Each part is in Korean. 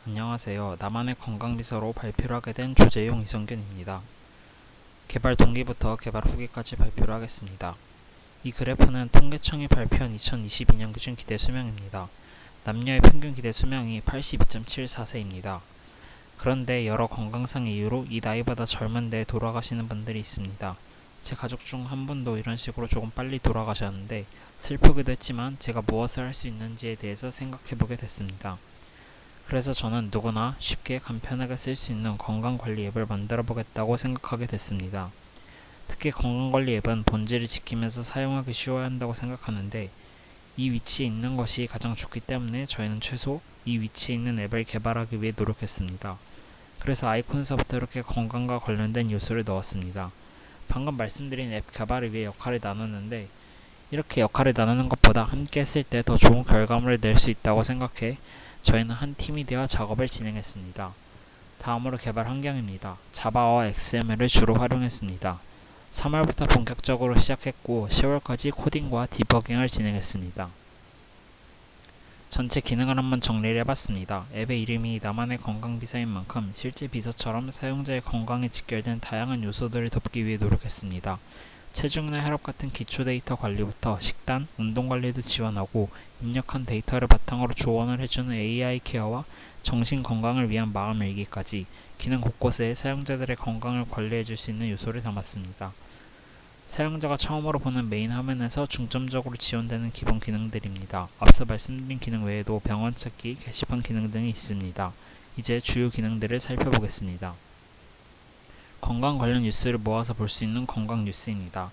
안녕하세요. 나만의 건강비서로 발표를 하게 된 조재용 이성균입니다. 개발 동기부터 개발 후기까지 발표를 하겠습니다. 이 그래프는 통계청이 발표한 2022년 기준 기대 수명입니다. 남녀의 평균 기대 수명이 82.74세입니다. 그런데 여러 건강상 이유로 이 나이보다 젊은데 돌아가시는 분들이 있습니다. 제 가족 중 한 분도 이런 식으로 조금 빨리 돌아가셨는데 슬프기도 했지만 제가 무엇을 할 수 있는지에 대해서 생각해보게 됐습니다. 그래서 저는 누구나 쉽게 간편하게 쓸 수 있는 건강관리 앱을 만들어 보겠다고 생각하게 됐습니다. 특히 건강관리 앱은 본질을 지키면서 사용하기 쉬워야 한다고 생각하는데 이 위치에 있는 것이 가장 좋기 때문에 저희는 최소 이 위치에 있는 앱을 개발하기 위해 노력했습니다. 그래서 아이콘에서부터 이렇게 건강과 관련된 요소를 넣었습니다. 방금 말씀드린 앱 개발을 위해 역할을 나눴는데 이렇게 역할을 나누는 것보다 함께 했을 때 더 좋은 결과물을 낼 수 있다고 생각해 저희는 한 팀이 되어 작업을 진행했습니다. 다음으로 개발 환경입니다. 자바와 XML을 주로 활용했습니다. 3월부터 본격적으로 시작했고 10월까지 코딩과 디버깅을 진행했습니다. 전체 기능을 한번 정리를 해봤습니다. 앱의 이름이 나만의 건강비서인 만큼 실제 비서처럼 사용자의 건강에 직결된 다양한 요소들을 돕기 위해 노력했습니다. 체중이나 혈압 같은 기초 데이터 관리부터 식단, 운동 관리도 지원하고 입력한 데이터를 바탕으로 조언을 해주는 AI 케어와 정신 건강을 위한 마음 일기까지 기능 곳곳에 사용자들의 건강을 관리해줄 수 있는 요소를 담았습니다. 사용자가 처음으로 보는 메인 화면에서 중점적으로 지원되는 기본 기능들입니다. 앞서 말씀드린 기능 외에도 병원 찾기, 게시판 기능 등이 있습니다. 이제 주요 기능들을 살펴보겠습니다. 건강 관련 뉴스를 모아서 볼 수 있는 건강 뉴스입니다.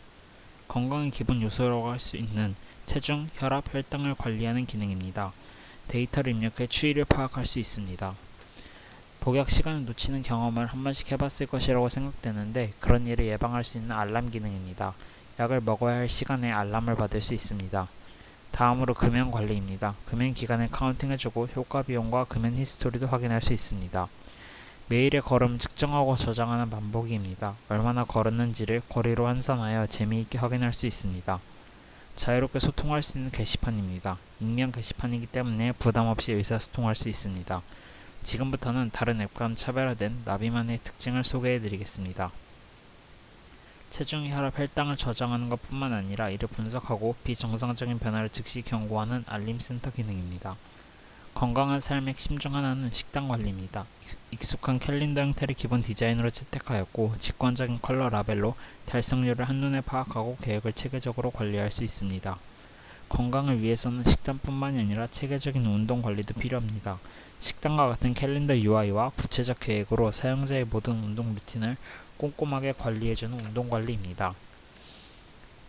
건강의 기본 요소라고 할 수 있는 체중, 혈압, 혈당을 관리하는 기능입니다. 데이터를 입력해 추이를 파악할 수 있습니다. 복약 시간을 놓치는 경험을 한 번씩 해봤을 것이라고 생각되는데 그런 일을 예방할 수 있는 알람 기능입니다. 약을 먹어야 할 시간에 알람을 받을 수 있습니다. 다음으로 금연 관리입니다. 금연 기간을 카운팅해주고 효과 비용과 금연 히스토리도 확인할 수 있습니다. 매일의 걸음을 측정하고 저장하는 반복입니다. 얼마나 걸었는지를 거리로 환산하여 재미있게 확인할 수 있습니다. 자유롭게 소통할 수 있는 게시판입니다. 익명 게시판이기 때문에 부담없이 의사소통할 수 있습니다. 지금부터는 다른 앱과는 차별화된 나비만의 특징을 소개해드리겠습니다. 체중, 혈압, 혈당을 저장하는 것뿐만 아니라 이를 분석하고 비정상적인 변화를 즉시 경고하는 알림센터 기능입니다. 건강한 삶의 핵심 중 하나는 식단 관리입니다. 익숙한 캘린더 형태를 기본 디자인으로 채택하였고 직관적인 컬러 라벨로 달성률을 한눈에 파악하고 계획을 체계적으로 관리할 수 있습니다. 건강을 위해서는 식단뿐만이 아니라 체계적인 운동 관리도 필요합니다. 식단과 같은 캘린더 UI와 구체적 계획으로 사용자의 모든 운동 루틴을 꼼꼼하게 관리해주는 운동 관리입니다.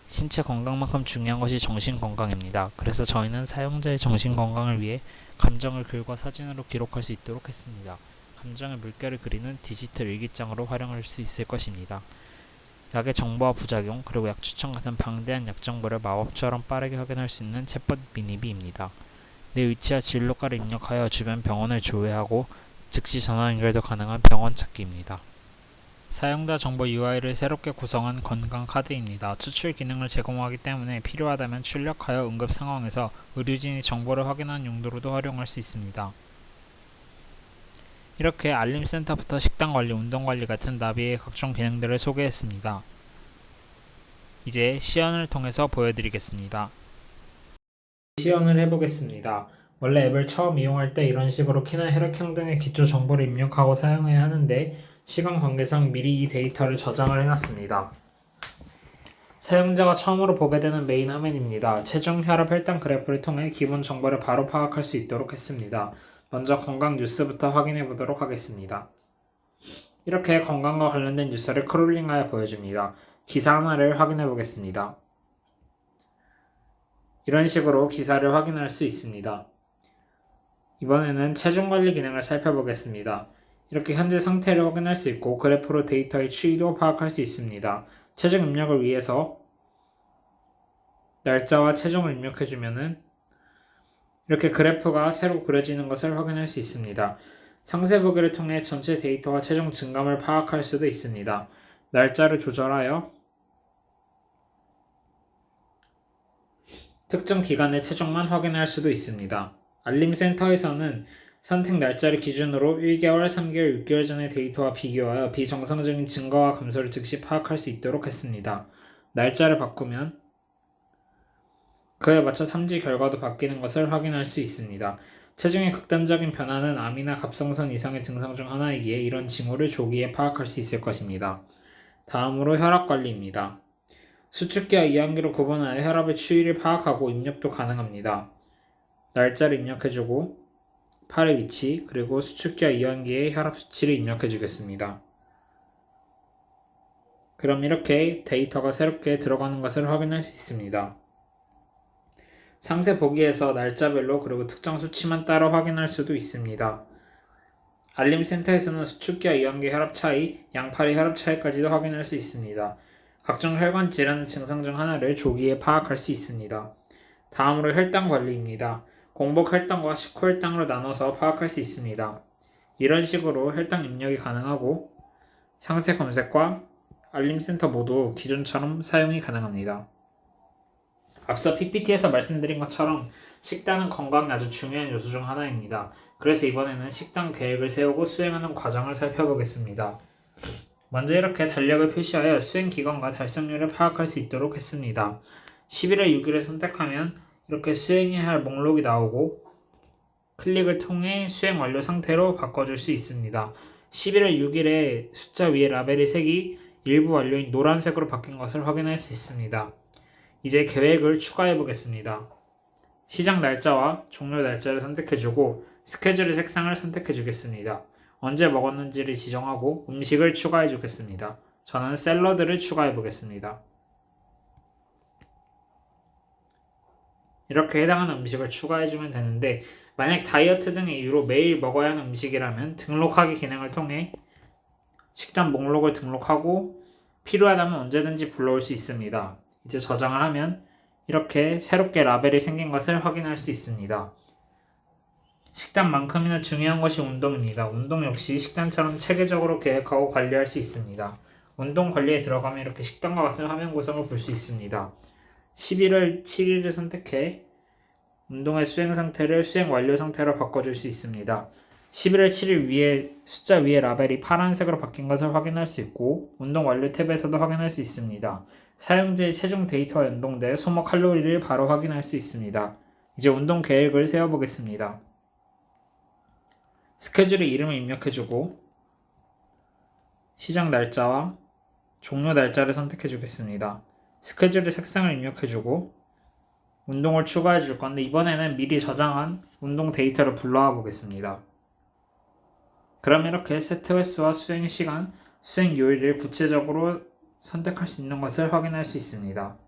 신체 건강만큼 중요한 것이 정신 건강입니다. 그래서 저희는 사용자의 정신 건강을 위해 감정을 글과 사진으로 기록할 수 있도록 했습니다. 감정의 물결을 그리는 디지털 일기장으로 활용할 수 있을 것입니다. 약의 정보와 부작용, 그리고 약 추천 같은 방대한 약 정보를 마법처럼 빠르게 확인할 수 있는 챗봇 미니비입니다. 내 위치와 진료과를 입력하여 주변 병원을 조회하고 즉시 전화 연결도 가능한 병원 찾기입니다. 사용자 정보 UI를 새롭게 구성한 건강 카드입니다. 추출 기능을 제공하기 때문에 필요하다면 출력하여 응급 상황에서 의료진이 정보를 확인하는 용도로도 활용할 수 있습니다. 이렇게 알림센터부터 식단관리, 운동관리 같은 나비의 각종 기능들을 소개했습니다. 이제 시연을 통해서 보여드리겠습니다. 시연을 해보겠습니다. 원래 앱을 처음 이용할 때 이런 식으로 키나 혈액형 등의 기초 정보를 입력하고 사용해야 하는데 시간 관계상 미리 이 데이터를 저장을 해놨습니다. 사용자가 처음으로 보게 되는 메인 화면입니다. 체중, 혈압, 혈당 그래프를 통해 기본 정보를 바로 파악할 수 있도록 했습니다. 먼저 건강 뉴스부터 확인해 보도록 하겠습니다. 이렇게 건강과 관련된 뉴스를 크롤링하여 보여줍니다. 기사 하나를 확인해 보겠습니다. 이런 식으로 기사를 확인할 수 있습니다. 이번에는 체중 관리 기능을 살펴보겠습니다. 이렇게 현재 상태를 확인할 수 있고 그래프로 데이터의 추이도 파악할 수 있습니다. 체중 입력을 위해서 날짜와 체중을 입력해주면은 이렇게 그래프가 새로 그려지는 것을 확인할 수 있습니다. 상세 보기를 통해 전체 데이터와 체중 증감을 파악할 수도 있습니다. 날짜를 조절하여 특정 기간의 체중만 확인할 수도 있습니다. 알림센터에서는 선택 날짜를 기준으로 1개월, 3개월, 6개월 전의 데이터와 비교하여 비정상적인 증가와 감소를 즉시 파악할 수 있도록 했습니다. 날짜를 바꾸면 그에 맞춰 탐지 결과도 바뀌는 것을 확인할 수 있습니다. 체중의 극단적인 변화는 암이나 갑상선 이상의 증상 중 하나이기에 이런 징후를 조기에 파악할 수 있을 것입니다. 다음으로 혈압관리입니다. 수축기와 이완기로 구분하여 혈압의 추이를 파악하고 입력도 가능합니다. 날짜를 입력해주고 팔의 위치 그리고 수축기와 이완기의 혈압 수치를 입력해주겠습니다. 그럼 이렇게 데이터가 새롭게 들어가는 것을 확인할 수 있습니다. 상세 보기에서 날짜별로 그리고 특정 수치만 따라 확인할 수도 있습니다. 알림센터에서는 수축기와 이완기 혈압 차이, 양팔의 혈압 차이까지도 확인할 수 있습니다. 각종 혈관 질환의 증상 중 하나를 조기에 파악할 수 있습니다. 다음으로 혈당 관리입니다. 공복 혈당과 식후 혈당으로 나눠서 파악할 수 있습니다. 이런 식으로 혈당 입력이 가능하고 상세 검색과 알림센터 모두 기존처럼 사용이 가능합니다. 앞서 PPT에서 말씀드린 것처럼 식단은 건강에 아주 중요한 요소 중 하나입니다. 그래서 이번에는 식단 계획을 세우고 수행하는 과정을 살펴보겠습니다. 먼저 이렇게 달력을 표시하여 수행 기간과 달성률을 파악할 수 있도록 했습니다. 11월 6일을 선택하면 이렇게 수행해야 할 목록이 나오고 클릭을 통해 수행 완료 상태로 바꿔줄 수 있습니다. 11월 6일에 숫자 위에 라벨이 색이 일부 완료인 노란색으로 바뀐 것을 확인할 수 있습니다. 이제 계획을 추가해 보겠습니다. 시작 날짜와 종료 날짜를 선택해주고 스케줄의 색상을 선택해주겠습니다. 언제 먹었는지를 지정하고 음식을 추가해 주겠습니다. 저는 샐러드를 추가해 보겠습니다. 이렇게 해당하는 음식을 추가해 주면 되는데 만약 다이어트 등의 이유로 매일 먹어야 하는 음식이라면 등록하기 기능을 통해 식단 목록을 등록하고 필요하다면 언제든지 불러올 수 있습니다. 이제 저장을 하면 이렇게 새롭게 라벨이 생긴 것을 확인할 수 있습니다. 식단만큼이나 중요한 것이 운동입니다. 운동 역시 식단처럼 체계적으로 계획하고 관리할 수 있습니다. 운동 관리에 들어가면 이렇게 식단과 같은 화면 구성을 볼 수 있습니다. 11월 7일을 선택해 운동의 수행 상태를 수행 완료 상태로 바꿔줄 수 있습니다. 11월 7일 위에 숫자 위에 라벨이 파란색으로 바뀐 것을 확인할 수 있고 운동 완료 탭에서도 확인할 수 있습니다. 사용자의 체중 데이터와 연동돼 소모 칼로리를 바로 확인할 수 있습니다. 이제 운동 계획을 세워보겠습니다. 스케줄의 이름을 입력해주고 시작 날짜와 종료 날짜를 선택해주겠습니다. 스케줄의 색상을 입력해주고 운동을 추가해줄 건데 이번에는 미리 저장한 운동 데이터를 불러와 보겠습니다. 그럼 이렇게 세트 횟수와 수행 시간, 수행 요일을 구체적으로 선택할 수 있는 것을 확인할 수 있습니다.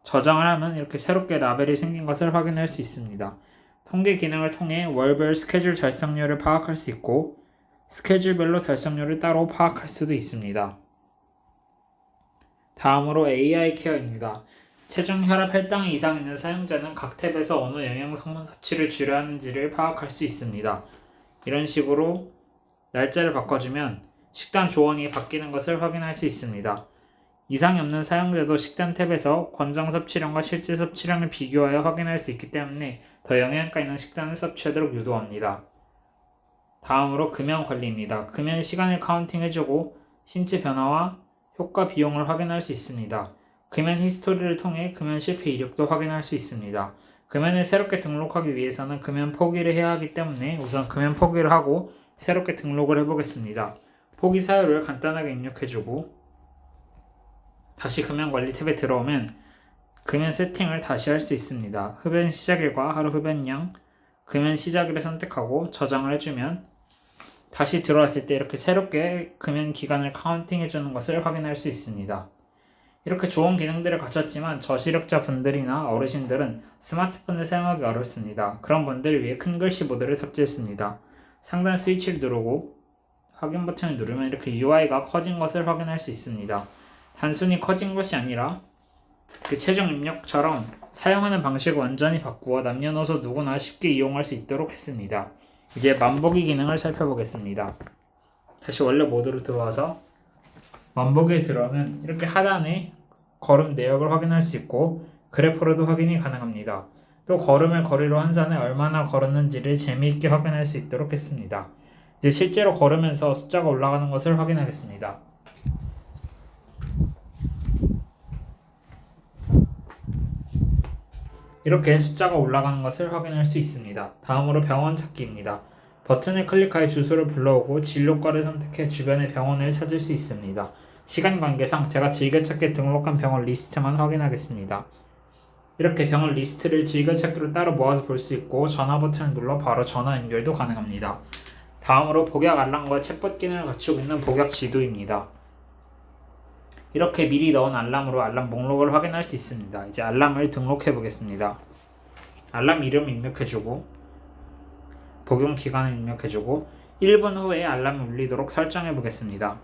저장을 하면 이렇게 새롭게 라벨이 생긴 것을 확인할 수 있습니다. 통계 기능을 통해 월별 스케줄 달성률을 파악할 수 있고 스케줄별로 달성률을 따로 파악할 수도 있습니다. 다음으로 AI 케어입니다. 체중, 혈압, 혈당 이상 있는 사용자는 각 탭에서 어느 영양성분 섭취를 줄여야 하는지를 파악할 수 있습니다. 이런 식으로 날짜를 바꿔주면 식단 조언이 바뀌는 것을 확인할 수 있습니다. 이상이 없는 사용자도 식단 탭에서 권장 섭취량과 실제 섭취량을 비교하여 확인할 수 있기 때문에 더 영양가 있는 식단을 섭취하도록 유도합니다. 다음으로 금연 관리입니다. 금연 시간을 카운팅해주고 신체 변화와 효과 비용을 확인할 수 있습니다. 금연 히스토리를 통해 금연 실패 이력도 확인할 수 있습니다. 금연을 새롭게 등록하기 위해서는 금연 포기를 해야 하기 때문에 우선 금연 포기를 하고 새롭게 등록을 해보겠습니다. 포기 사유를 간단하게 입력해주고 다시 금연 관리 탭에 들어오면 금연 세팅을 다시 할 수 있습니다. 흡연 시작일과 하루 흡연량, 금연 시작일을 선택하고 저장을 해주면 다시 들어왔을 때 이렇게 새롭게 금연 기간을 카운팅해주는 것을 확인할 수 있습니다. 이렇게 좋은 기능들을 갖췄지만 저시력자 분들이나 어르신들은 스마트폰을 사용하기 어렵습니다. 그런 분들을 위해 큰 글씨 모드를 탑재했습니다. 상단 스위치를 누르고 확인 버튼을 누르면 이렇게 UI가 커진 것을 확인할 수 있습니다. 단순히 커진 것이 아니라 체중 입력처럼 사용하는 방식을 완전히 바꾸어 남녀노소 누구나 쉽게 이용할 수 있도록 했습니다. 이제 만보기 기능을 살펴보겠습니다. 다시 원래 모드로 들어와서 만보기에 들어오면 이렇게 하단에 걸음 내역을 확인할 수 있고 그래프로도 확인이 가능합니다. 또 걸음을 거리로 환산해 얼마나 걸었는지를 재미있게 확인할 수 있도록 했습니다. 이제 실제로 걸으면서 숫자가 올라가는 것을 확인하겠습니다. 이렇게 숫자가 올라가는 것을 확인할 수 있습니다. 다음으로 병원 찾기입니다. 버튼을 클릭하여 주소를 불러오고 진료과를 선택해 주변의 병원을 찾을 수 있습니다. 시간 관계상 제가 즐겨찾기에 등록한 병원 리스트만 확인하겠습니다. 이렇게 병원 리스트를 즐겨찾기로 따로 모아서 볼 수 있고 전화 버튼을 눌러 바로 전화 연결도 가능합니다. 다음으로 복약 알람과 챗봇 기능을 갖추고 있는 복약 지도입니다. 이렇게 미리 넣은 알람으로 알람 목록을 확인할 수 있습니다. 이제 알람을 등록해 보겠습니다. 알람 이름 입력해주고 복용 기간을 입력해주고 1분 후에 알람이 울리도록 설정해 보겠습니다.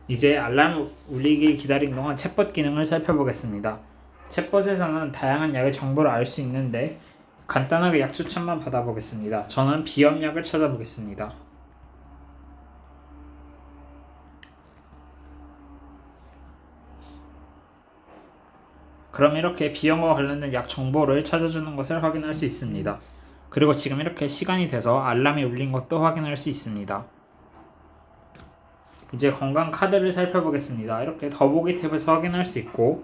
이제 알람 울리길 기다린 동안 챗봇 기능을 살펴보겠습니다. 챗봇에서는 다양한 약의 정보를 알 수 있는데 간단하게 약 추천만 받아보겠습니다. 저는 비염약을 찾아보겠습니다. 그럼 이렇게 비염과 관련된 약 정보를 찾아주는 것을 확인할 수 있습니다. 그리고 지금 이렇게 시간이 돼서 알람이 울린 것도 확인할 수 있습니다. 이제 건강 카드를 살펴보겠습니다. 이렇게 더보기 탭에서 확인할 수 있고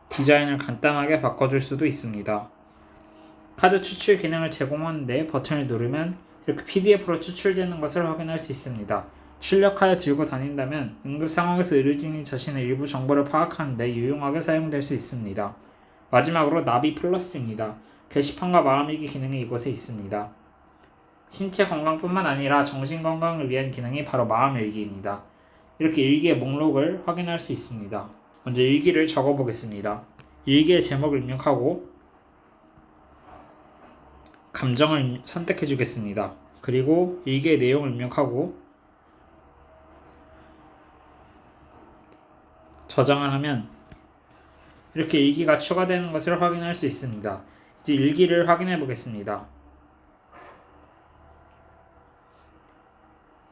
디자인을 간단하게 바꿔줄 수도 있습니다. 카드 추출 기능을 제공하는데 버튼을 누르면 이렇게 PDF로 추출되는 것을 확인할 수 있습니다. 출력하여 들고 다닌다면 응급 상황에서 의료진이 자신의 일부 정보를 파악하는 데 유용하게 사용될 수 있습니다. 마지막으로 나비 플러스입니다. 게시판과 마음일기 기능이 이곳에 있습니다. 신체 건강뿐만 아니라 정신 건강을 위한 기능이 바로 마음일기입니다. 이렇게 일기의 목록을 확인할 수 있습니다. 먼저 일기를 적어보겠습니다. 일기의 제목을 입력하고 감정을 선택해 주겠습니다. 그리고 일기의 내용을 입력하고 저장을 하면 이렇게 일기가 추가되는 것을 확인할 수 있습니다. 이제 일기를 확인해 보겠습니다.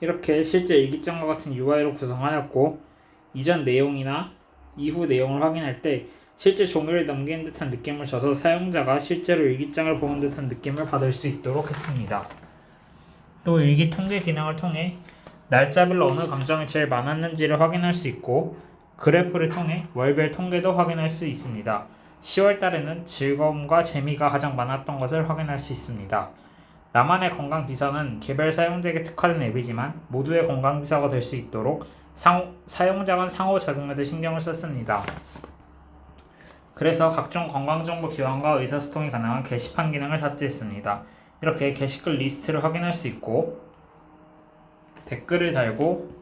이렇게 실제 일기장과 같은 UI로 구성하였고 이전 내용이나 이후 내용을 확인할 때 실제 종이를 넘기는 듯한 느낌을 줘서 사용자가 실제로 일기장을 보는 듯한 느낌을 받을 수 있도록 했습니다. 또 일기 통계 기능을 통해 날짜별로 어느 감정이 제일 많았는지를 확인할 수 있고 그래프를 통해 월별 통계도 확인할 수 있습니다. 10월 달에는 즐거움과 재미가 가장 많았던 것을 확인할 수 있습니다. 나만의 건강 비서는 개별 사용자에게 특화된 앱이지만 모두의 건강 비서가 될 수 있도록 사용자 간 상호작용에도 신경을 썼습니다. 그래서 각종 건강정보 기반과 의사소통이 가능한 게시판 기능을 탑재했습니다. 이렇게 게시글 리스트를 확인할 수 있고 댓글을 달고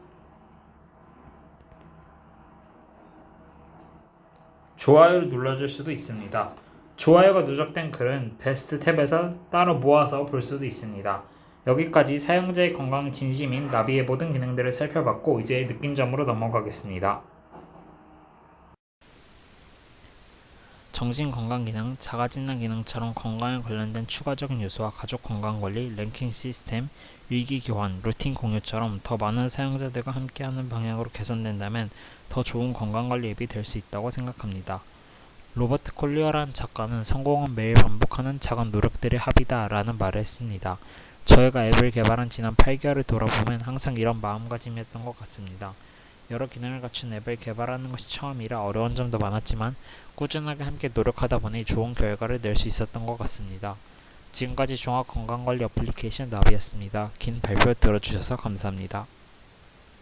좋아요를 눌러줄 수도 있습니다. 좋아요가 누적된 글은 베스트 탭에서 따로 모아서 볼 수도 있습니다. 여기까지 사용자의 건강이 진심인 나비의 모든 기능들을 살펴봤고 이제 느낀 점으로 넘어가겠습니다. 정신건강기능, 자가진단 기능처럼 건강에 관련된 추가적인 요소와 가족 건강관리, 랭킹 시스템, 일기교환, 루틴 공유처럼 더 많은 사용자들과 함께하는 방향으로 개선된다면 더 좋은 건강관리 앱이 될 수 있다고 생각합니다. 로버트 콜리어라는 작가는 성공은 매일 반복하는 작은 노력들의 합이다 라는 말을 했습니다. 저희가 앱을 개발한 지난 8개월을 돌아보면 항상 이런 마음가짐이었던 것 같습니다. 여러 기능을 갖춘 앱을 개발하는 것이 처음이라 어려운 점도 많았지만 꾸준하게 함께 노력하다 보니 좋은 결과를 낼 수 있었던 것 같습니다. 지금까지 종합건강관리 어플리케이션 나비였습니다. 긴 발표 들어주셔서 감사합니다.